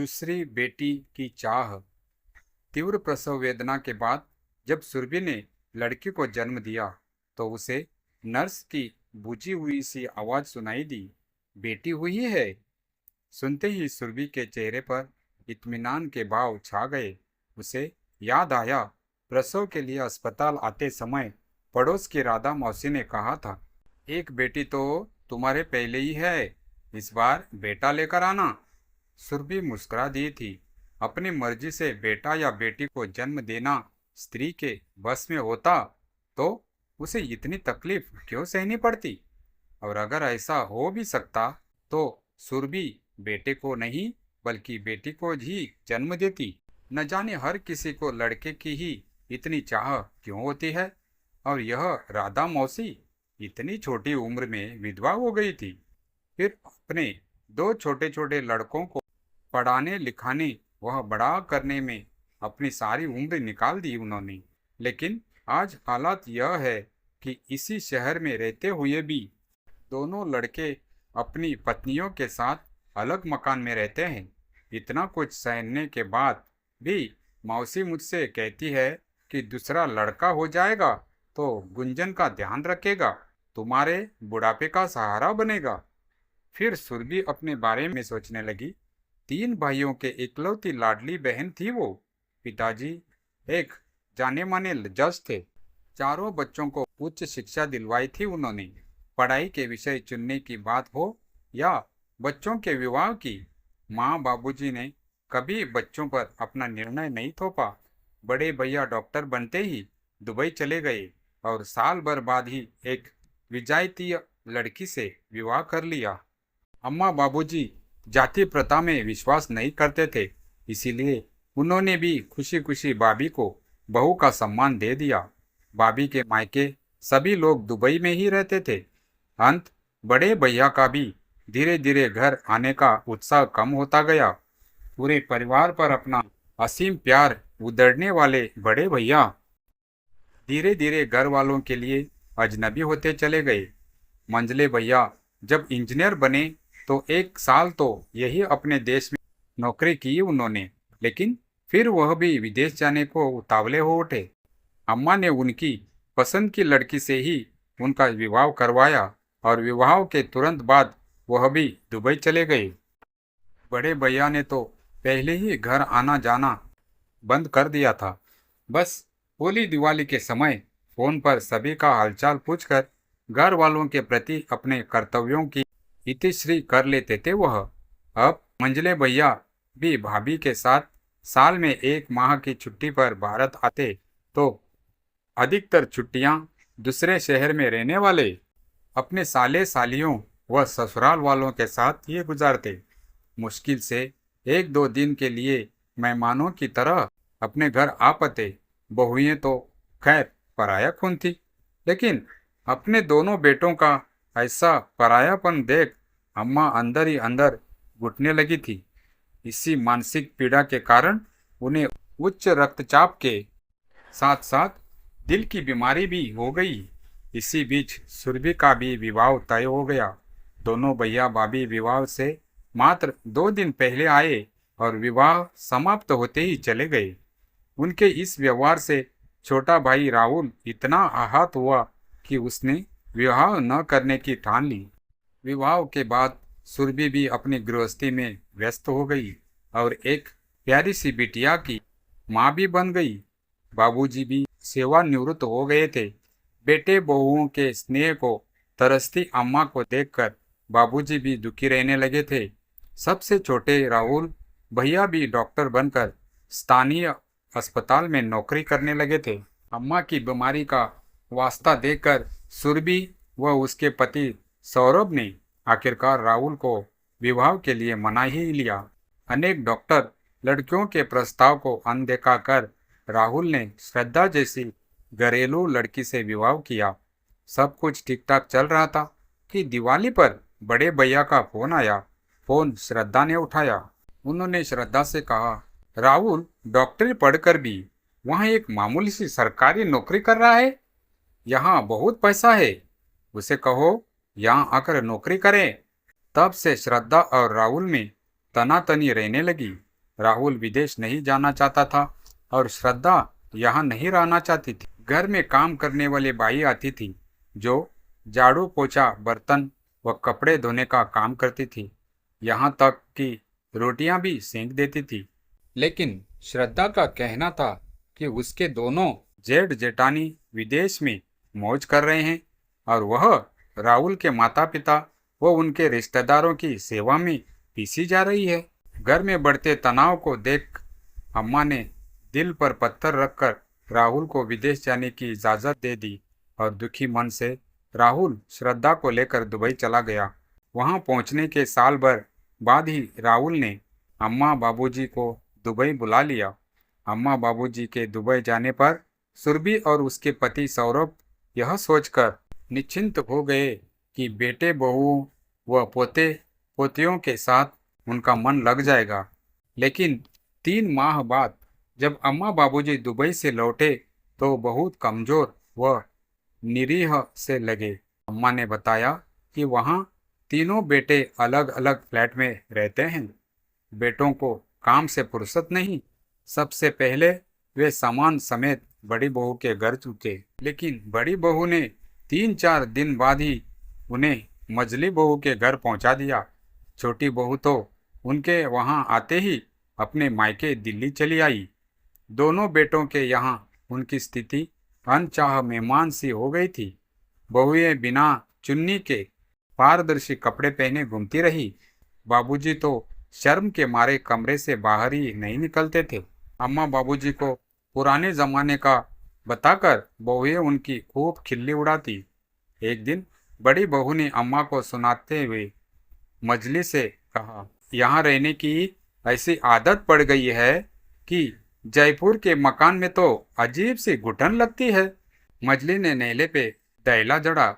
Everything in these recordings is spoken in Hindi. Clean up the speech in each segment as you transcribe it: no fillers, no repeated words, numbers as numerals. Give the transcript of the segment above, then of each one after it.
दूसरी बेटी की चाह। तीव्र प्रसव वेदना के बाद जब सुरभि ने लड़की को जन्म दिया तो उसे नर्स की बुझी हुई सी आवाज सुनाई दी, बेटी हुई है। सुनते ही सुरभि के चेहरे पर इत्मीनान के भाव छा गए। उसे याद आया, प्रसव के लिए अस्पताल आते समय पड़ोस की राधा मौसी ने कहा था, एक बेटी तो तुम्हारे पहले ही है, इस बार बेटा लेकर आना। सुरभि मुस्कुरा दी थी। अपनी मर्जी से बेटा या बेटी को जन्म देना स्त्री के बस में होता तो उसे इतनी तकलीफ क्यों सहनी पड़ती। और अगर ऐसा हो भी सकता तो सुरभि बेटे को नहीं बल्कि बेटी को ही जन्म देती। न जाने हर किसी को लड़के की ही इतनी चाह क्यों होती है। और यह राधा मौसी इतनी छोटी उम्र में विधवा हो गई थी। फिर अपने दो छोटे छोटे लड़कों को पढ़ाने लिखाने वह बड़ा करने में अपनी सारी उम्र निकाल दी उन्होंने। लेकिन आज हालात यह है कि इसी शहर में रहते हुए भी दोनों लड़के अपनी पत्नियों के साथ अलग मकान में रहते हैं। इतना कुछ सहने के बाद भी मौसी मुझसे कहती है कि दूसरा लड़का हो जाएगा तो गुंजन का ध्यान रखेगा, तुम्हारे बुढ़ापे का सहारा बनेगा। फिर सुरभि अपने बारे में सोचने लगी। 3 भाइयों के इकलौती लाडली बहन थी वो। पिताजी एक जाने माने जज थे। चारों बच्चों को उच्च शिक्षा दिलवाई थी उन्होंने। पढ़ाई के विषय चुनने की बात हो या बच्चों के विवाह की, माँ बाबूजी ने कभी बच्चों पर अपना निर्णय नहीं थोपा। बड़े भैया डॉक्टर बनते ही दुबई चले गए और साल भर बाद ही एक विजातीय लड़की से विवाह कर लिया। अम्मा बाबूजी जाति प्रथा में विश्वास नहीं करते थे, इसीलिए उन्होंने भी खुशी खुशी भाभी को बहू का सम्मान दे दिया। भाभी के मायके सभी लोग दुबई में ही रहते थे। अंत बड़े भैया का भी धीरे धीरे घर आने का उत्साह कम होता गया। पूरे परिवार पर अपना असीम प्यार उधड़ने वाले बड़े भैया धीरे धीरे घर वालों के लिए अजनबी होते चले गए। मंझले भैया जब इंजीनियर बने तो 1 साल तो यही अपने देश में नौकरी की उन्होंने, लेकिन फिर वह भी विदेश जाने को उतावले हो उठे। अम्मा ने उनकी पसंद की लड़की से ही उनका विवाह करवाया और विवाह के तुरंत बाद वह भी दुबई चले गए। बड़े भैया ने तो पहले ही घर आना जाना बंद कर दिया था। बस होली दिवाली के समय फोन पर सभी का हालचाल पूछकर घर वालों के प्रति अपने कर्तव्यों की इतिश्री कर लेते थे वह। अब मंझले भैया भी भाभी के साथ साल में 1 माह की छुट्टी पर भारत आते तो अधिकतर छुट्टियां दूसरे शहर में रहने वाले अपने साले सालियों व ससुराल वालों के साथ ही गुजारते। मुश्किल से 1-2 दिन के लिए मेहमानों की तरह अपने घर आ पाते। बहुएं तो खैर पराया खून थी, लेकिन अपने दोनों बेटों का ऐसा परायापन देख अम्मा अंदर ही अंदर घुटने लगी थी। इसी मानसिक पीड़ा के कारण उन्हें उच्च रक्तचाप के साथ साथ दिल की बीमारी भी हो गई। इसी बीच सुरभि का भी विवाह तय हो गया। दोनों भैया भाभी विवाह से मात्र 2 दिन पहले आए और विवाह समाप्त होते ही चले गए। उनके इस व्यवहार से छोटा भाई राहुल इतना आहत हुआ कि उसने विवाह न करने की ठान ली। विवाह के बाद सुरभि भी अपनी गृहस्थी में व्यस्त हो गई और एक प्यारी सी बिटिया की माँ भी बन गई। बाबूजी भी सेवानिवृत्त हो गए थे। बेटे बहुओं के स्नेह को तरसती अम्मा को देखकर बाबूजी भी दुखी रहने लगे थे। सबसे छोटे राहुल भैया भी डॉक्टर बनकर स्थानीय अस्पताल में नौकरी करने लगे थे। अम्मा की बीमारी का वास्ता देकर सुरभि व उसके पति सौरभ ने आखिरकार राहुल को विवाह के लिए मना ही लिया। अनेक डॉक्टर लड़कियों के प्रस्ताव को अनदेखा कर राहुल ने श्रद्धा जैसी घरेलू लड़की से विवाह किया। सब कुछ ठीक ठाक चल रहा था कि दिवाली पर बड़े भैया का फोन आया। फोन श्रद्धा ने उठाया। उन्होंने श्रद्धा से कहा, राहुल डॉक्टरी पढ़कर भी वहाँ एक मामूली सी सरकारी नौकरी कर रहा है। यहाँ बहुत पैसा है, उसे कहो यहाँ आकर नौकरी करे। तब से श्रद्धा और राहुल में तनातनी रहने लगी। राहुल विदेश नहीं जाना चाहता था और श्रद्धा यहाँ नहीं रहना चाहती थी। घर में काम करने वाली बाई आती थी जो झाड़ू पोछा बर्तन व कपड़े धोने का काम करती थी, यहाँ तक कि रोटियां भी सेंक देती थी। लेकिन श्रद्धा का कहना था कि उसके दोनों जेठ जेठानी विदेश में मौज कर रहे हैं और वह राहुल के माता पिता व उनके रिश्तेदारों की सेवा में पीसी जा रही है। घर में बढ़ते तनाव को देख अम्मा ने दिल पर पत्थर रखकर राहुल को विदेश जाने की इजाज़त दे दी और दुखी मन से राहुल श्रद्धा को लेकर दुबई चला गया। वहां पहुंचने के साल भर बाद ही राहुल ने अम्मा बाबूजी को दुबई बुला लिया। अम्मा बाबूजी के दुबई जाने पर सुरभि और उसके पति सौरभ यह सोचकर निश्चिंत हो गए कि बेटे बहुओं व पोते पोतियों के साथ उनका मन लग जाएगा। लेकिन 3 माह बाद जब अम्मा बाबूजी दुबई से लौटे तो बहुत कमजोर व निरीह से लगे। अम्मा ने बताया कि वहाँ तीनों बेटे अलग अलग फ्लैट में रहते हैं। बेटों को काम से फुर्सत नहीं। सबसे पहले वे सामान समेत बड़ी बहू के घर चुके, लेकिन बड़ी बहू ने 3-4 दिन बाद ही उन्हें मझली बहू के घर पहुंचा दिया। छोटी बहू तो उनके वहां आते ही अपने मायके दिल्ली चली आई। दोनों बेटों के यहाँ उनकी स्थिति अनचाह मेहमान सी हो गई थी। बहुएं बिना चुन्नी के पारदर्शी कपड़े पहने घूमती रही। बाबूजी तो शर्म के मारे कमरे से बाहर ही नहीं निकलते थे। अम्मा बाबूजी को पुराने जमाने का बताकर बहुएं उनकी खूब खिल्ली उड़ाती। एक दिन बड़ी बहू ने अम्मा को सुनाते हुए मजली से कहा, यहाँ रहने की ऐसी आदत पड़ गई है कि जयपुर के मकान में तो अजीब सी घुटन लगती है। मजली ने नेहले पे दहला जड़ा,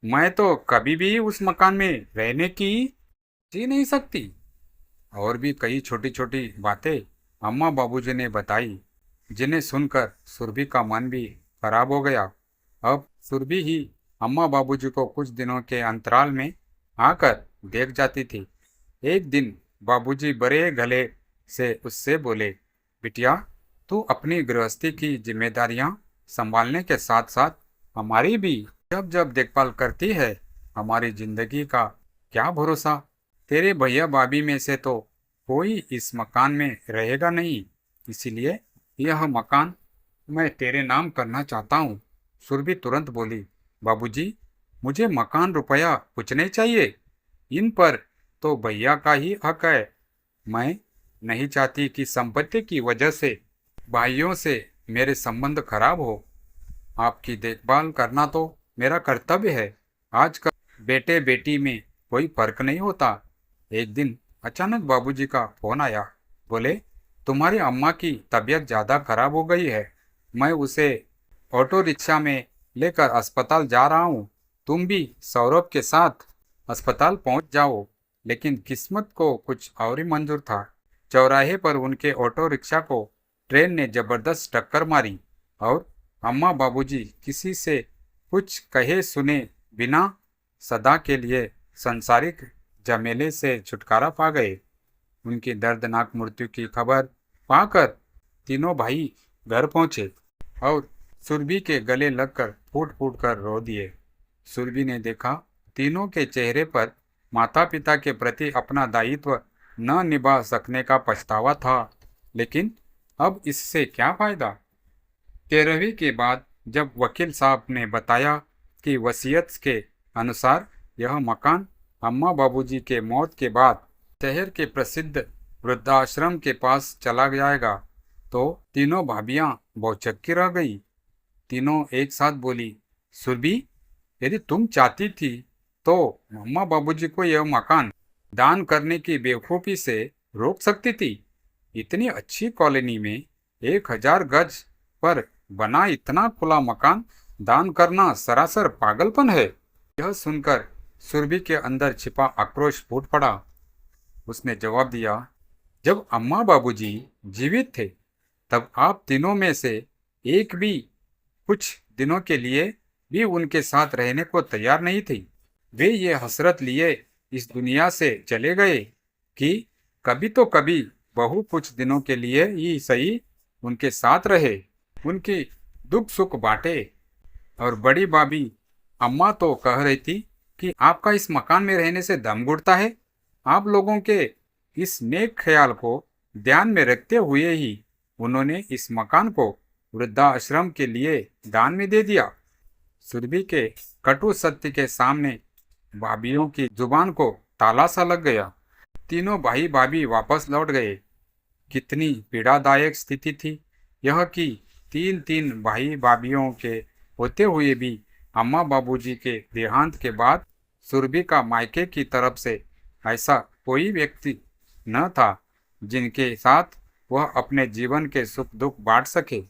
मैं तो कभी भी उस मकान में रहने की जी नहीं सकती। और भी कई छोटी छोटी बातें अम्मा बाबूजी ने बताई, जिन्हें सुनकर सुरभि का मन भी खराब हो गया। अब सुरभि ही अम्मा बाबूजी को कुछ दिनों के अंतराल में आकर देख जाती थी। एक दिन बाबूजी बड़े गले से उससे बोले, बिटिया तू अपनी गृहस्थी की जिम्मेदारियां संभालने के साथ साथ हमारी भी जब जब देखभाल करती है। हमारी जिंदगी का क्या भरोसा। तेरे भैया भाभी में से तो कोई इस मकान में रहेगा नहीं, इसीलिए यह मकान मैं तेरे नाम करना चाहता हूँ। सुरभि तुरंत बोली, बाबूजी मुझे मकान रुपया कुछ नहीं चाहिए, इन पर तो भैया का ही हक है। मैं नहीं चाहती कि संपत्ति की वजह से भाइयों से मेरे संबंध खराब हो। आपकी देखभाल करना तो मेरा कर्तव्य है। आजकल बेटे बेटी में कोई फर्क नहीं होता। एक दिन अचानक बाबूजी का फोन आया। बोले, तुम्हारी अम्मा की तबीयत ज़्यादा खराब हो गई है। मैं उसे ऑटो रिक्शा में लेकर अस्पताल जा रहा हूँ। तुम भी सौरभ के साथ अस्पताल पहुँच जाओ। लेकिन किस्मत को कुछ और ही मंजूर था। चौराहे पर उनके ऑटो रिक्शा को ट्रेन ने जबरदस्त टक्कर मारी और अम्मा बाबूजी किसी से कुछ कहे सुने बिना सदा के लिए संसारिक झमेले से छुटकारा पा गए। उनकी दर्दनाक मृत्यु की खबर पाकर तीनों भाई घर पहुंचे और सुरभि के गले लगकर फूट फूट कर रो दिए। सुरभि ने देखा तीनों के चेहरे पर माता पिता के प्रति अपना दायित्व न निभा सकने का पछतावा था, लेकिन अब इससे क्या फायदा। 13वीं के बाद जब वकील साहब ने बताया कि वसीयत के अनुसार यह मकान अम्मा बाबूजी के मौत के बाद शहर के प्रसिद्ध वृद्धाश्रम के पास चला जाएगा, तो तीनों भाभियां भौचक्की रह गई। तीनों एक साथ बोली, सुरभि यदि तुम चाहती थी तो अम्मा बाबूजी को यह मकान दान करने की बेवकूफ़ी से रोक सकती थी। इतनी अच्छी कॉलोनी में 1000 गज पर बना इतना खुला मकान दान करना सरासर पागलपन है। यह सुनकर सुरभि के अंदर छिपा आक्रोश फूट पड़ा। उसने जवाब दिया, जब अम्मा बाबूजी जीवित थे तब आप तीनों में से एक भी कुछ दिनों के लिए भी उनके साथ रहने को तैयार नहीं थी। वे ये हसरत लिए इस दुनिया से चले गए कि कभी तो कभी बहू कुछ दिनों के लिए ही सही उनके साथ रहे, उनकी दुख सुख बांटे। और बड़ी भाभी अम्मा तो कह रही थी कि आपका इस मकान में रहने से दम घुटता है। आप लोगों के इस नेक ख्याल को ध्यान में रखते हुए ही उन्होंने इस मकान को वृद्धाश्रम के लिए दान में दे दिया। सुरभि के कटु सत्य के सामने भाभीियों की जुबान को ताला सा लग गया। तीनों भाई भाभी वापस लौट गए। कितनी पीड़ादायक स्थिति थी यह कि तीन तीन भाई भाभीियों के होते हुए भी अम्मा बाबूजी के देहांत के बाद सुरभि का मायके की तरफ से ऐसा कोई व्यक्ति न था जिनके साथ वह अपने जीवन के सुख दुख बांट सके।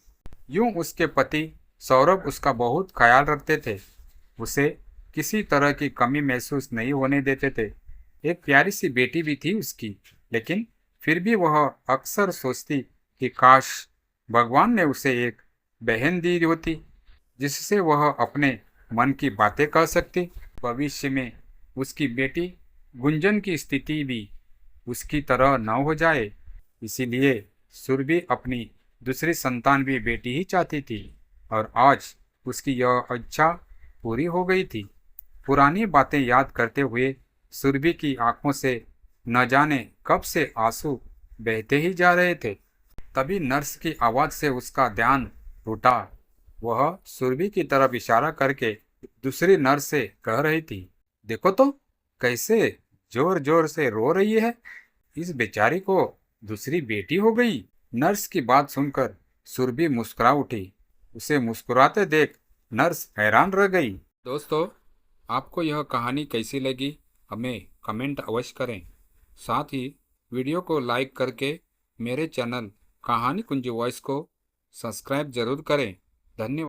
यूं उसके पति सौरभ उसका बहुत ख्याल रखते थे, उसे किसी तरह की कमी महसूस नहीं होने देते थे। एक प्यारी सी बेटी भी थी उसकी, लेकिन फिर भी वह अक्सर सोचती कि काश भगवान ने उसे एक बहन दी होती जिससे वह अपने मन की बातें कह सकती। भविष्य में उसकी बेटी गुंजन की स्थिति भी उसकी तरह न हो जाए, इसीलिए सुरभि अपनी दूसरी संतान भी बेटी ही चाहती थी और आज उसकी यह इच्छा पूरी हो गई थी। पुरानी बातें याद करते हुए सुरभि की आंखों से न जाने कब से आंसू बहते ही जा रहे थे। तभी नर्स की आवाज से उसका ध्यान टूटा। वह सुरभि की तरफ इशारा करके दूसरी नर्स से कह रही थी, देखो तो कैसे जोर जोर से रो रही है। इस बेचारी को दूसरी बेटी हो गई। नर्स की बात सुनकर सुरभि मुस्कुरा उठी। उसे मुस्कुराते देख नर्स हैरान रह गई। दोस्तों, आपको यह कहानी कैसी लगी हमें कमेंट अवश्य करें। साथ ही वीडियो को लाइक करके मेरे चैनल कहानी कुंज वॉइस को सब्सक्राइब जरूर करें। धन्यवाद।